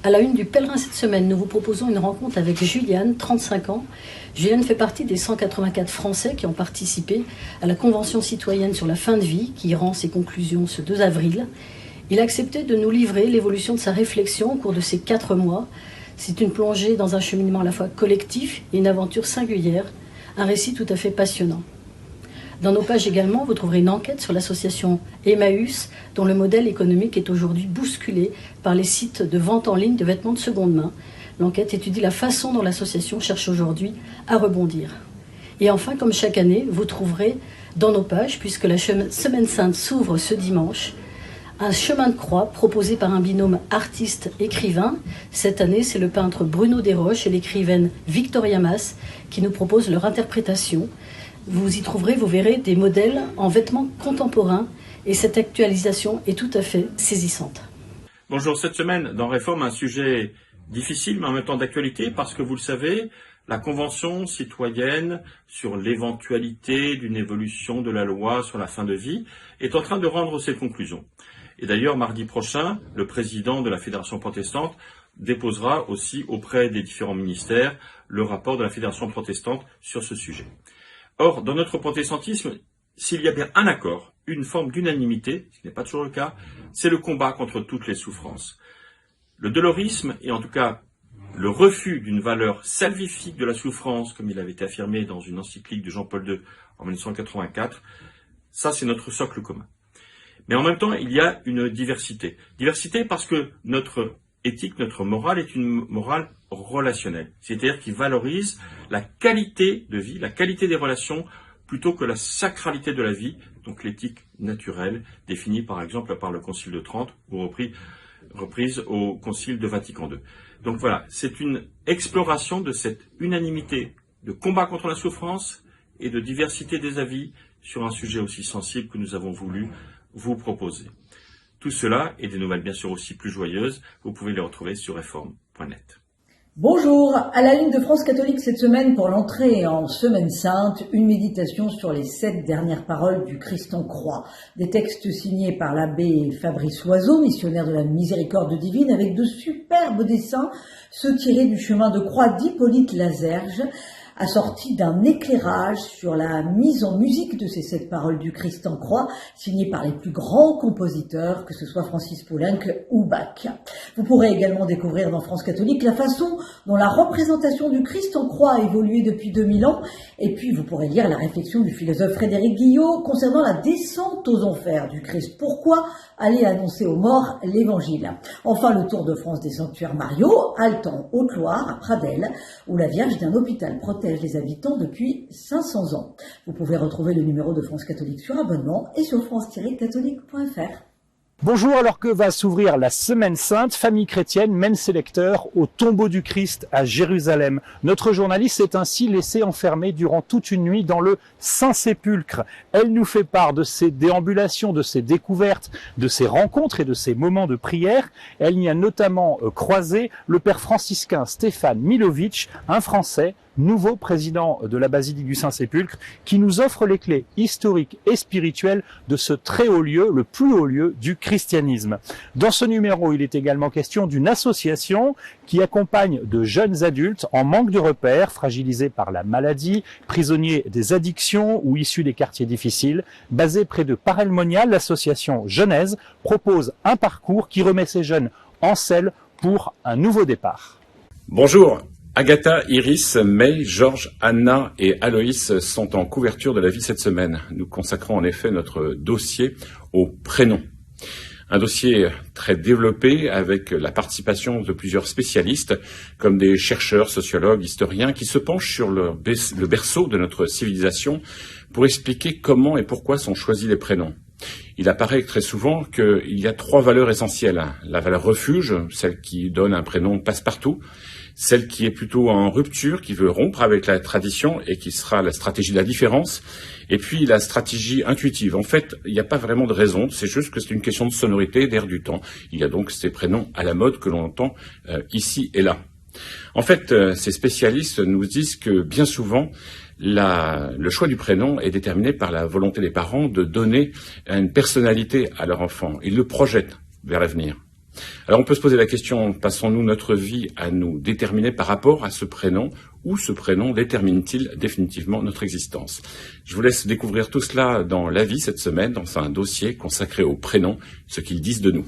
À la une du Pèlerin cette semaine, nous vous proposons une rencontre avec Juliane, 35 ans. Juliane fait partie des 184 Français qui ont participé à la Convention citoyenne sur la fin de vie, qui rend ses conclusions ce 2 avril. Il a accepté de nous livrer l'évolution de sa réflexion au cours de ces 4 mois. C'est une plongée dans un cheminement à la fois collectif et une aventure singulière, un récit tout à fait passionnant. Dans nos pages également, vous trouverez une enquête sur l'association Emmaüs, dont le modèle économique est aujourd'hui bousculé par les sites de vente en ligne de vêtements de seconde main. L'enquête étudie la façon dont l'association cherche aujourd'hui à rebondir. Et enfin, comme chaque année, vous trouverez dans nos pages, puisque la Semaine Sainte s'ouvre ce dimanche, un chemin de croix proposé par un binôme artiste-écrivain. Cette année, c'est le peintre Bruno Desroches et l'écrivaine Victoria Mas qui nous proposent leur interprétation. Vous y trouverez, vous verrez, des modèles en vêtements contemporains et cette actualisation est tout à fait saisissante. Bonjour, cette semaine dans Réforme, un sujet difficile mais en même temps d'actualité parce que vous le savez, la Convention citoyenne sur l'éventualité d'une évolution de la loi sur la fin de vie est en train de rendre ses conclusions. Et d'ailleurs, mardi prochain, le président de la Fédération protestante déposera aussi auprès des différents ministères le rapport de la Fédération protestante sur ce sujet. Or, dans notre protestantisme, s'il y a bien un accord, une forme d'unanimité, ce qui n'est pas toujours le cas, c'est le combat contre toutes les souffrances. Le dolorisme, et en tout cas le refus d'une valeur salvifique de la souffrance, comme il avait été affirmé dans une encyclique de Jean-Paul II en 1984, ça c'est notre socle commun. Mais en même temps, il y a une diversité. Diversité parce que notre éthique, notre morale est une morale relationnelle, c'est-à-dire qui valorise la qualité de vie, la qualité des relations, plutôt que la sacralité de la vie, donc l'éthique naturelle, définie par exemple par le Concile de Trente, ou reprise au Concile de Vatican II. Donc voilà, c'est une exploration de cette unanimité de combat contre la souffrance et de diversité des avis sur un sujet aussi sensible que nous avons voulu vous proposer. Tout cela, et des nouvelles bien sûr aussi plus joyeuses, vous pouvez les retrouver sur réforme.net. Bonjour, à la ligne de France catholique cette semaine pour l'entrée en Semaine Sainte, une méditation sur les 7 dernières paroles du Christ en croix. Des textes signés par l'abbé Fabrice Oiseau, missionnaire de la Miséricorde divine, avec de superbes dessins, ceux tirés du chemin de croix d'Hippolyte Lazerge, assorti d'un éclairage sur la mise en musique de ces 7 paroles du Christ en croix, signées par les plus grands compositeurs, que ce soit Francis Poulenc ou Bach. Vous pourrez également découvrir dans France catholique la façon dont la représentation du Christ en croix a évolué depuis 2000 ans, et puis vous pourrez lire la réflexion du philosophe Frédéric Guillot concernant la descente aux enfers du Christ. Pourquoi aller annoncer aux morts l'évangile? Enfin, le tour de France des sanctuaires Mariaux, halte en Haute-Loire, à Pradelles, où la Vierge d'un hôpital protège les habitants depuis 500 ans. Vous pouvez retrouver le numéro de France catholique sur abonnement et sur france-catholique.fr. Bonjour, alors que va s'ouvrir la Semaine Sainte, famille chrétienne mène ses lecteurs au tombeau du Christ à Jérusalem. Notre journaliste s'est ainsi laissée enfermer durant toute une nuit dans le Saint-Sépulcre. Elle nous fait part de ses déambulations, de ses découvertes, de ses rencontres et de ses moments de prière. Elle y a notamment croisé le père franciscain Stéphane Milovic, un Français, nouveau président de la basilique du Saint-Sépulcre, qui nous offre les clés historiques et spirituelles de ce très haut lieu, le plus haut lieu du christianisme. Dans ce numéro, il est également question d'une association qui accompagne de jeunes adultes en manque de repères, fragilisés par la maladie, prisonniers des addictions ou issus des quartiers difficiles. Basée près de Paray-le-Monial, l'association Genèse propose un parcours qui remet ces jeunes en selle pour un nouveau départ. Bonjour. Agatha, Iris, May, Georges, Anna et Aloïs sont en couverture de la vie cette semaine. Nous consacrons en effet notre dossier aux prénoms. Un dossier très développé avec la participation de plusieurs spécialistes, comme des chercheurs, sociologues, historiens, qui se penchent sur le berceau de notre civilisation pour expliquer comment et pourquoi sont choisis les prénoms. Il apparaît très souvent qu'il y a 3 valeurs essentielles. La valeur refuge, celle qui donne un prénom passe-partout, celle qui est plutôt en rupture, qui veut rompre avec la tradition et qui sera la stratégie de la différence, et puis la stratégie intuitive. En fait, il n'y a pas vraiment de raison, c'est juste que c'est une question de sonorité, d'air du temps. Il y a donc ces prénoms à la mode que l'on entend ici et là. En fait, ces spécialistes nous disent que bien souvent, le choix du prénom est déterminé par la volonté des parents de donner une personnalité à leur enfant. Ils le projettent vers l'avenir. Alors on peut se poser la question, passons-nous notre vie à nous déterminer par rapport à ce prénom, ou ce prénom détermine-t-il définitivement notre existence? Je vous laisse découvrir tout cela dans La Vie cette semaine, dans un dossier consacré aux prénoms, ce qu'ils disent de nous.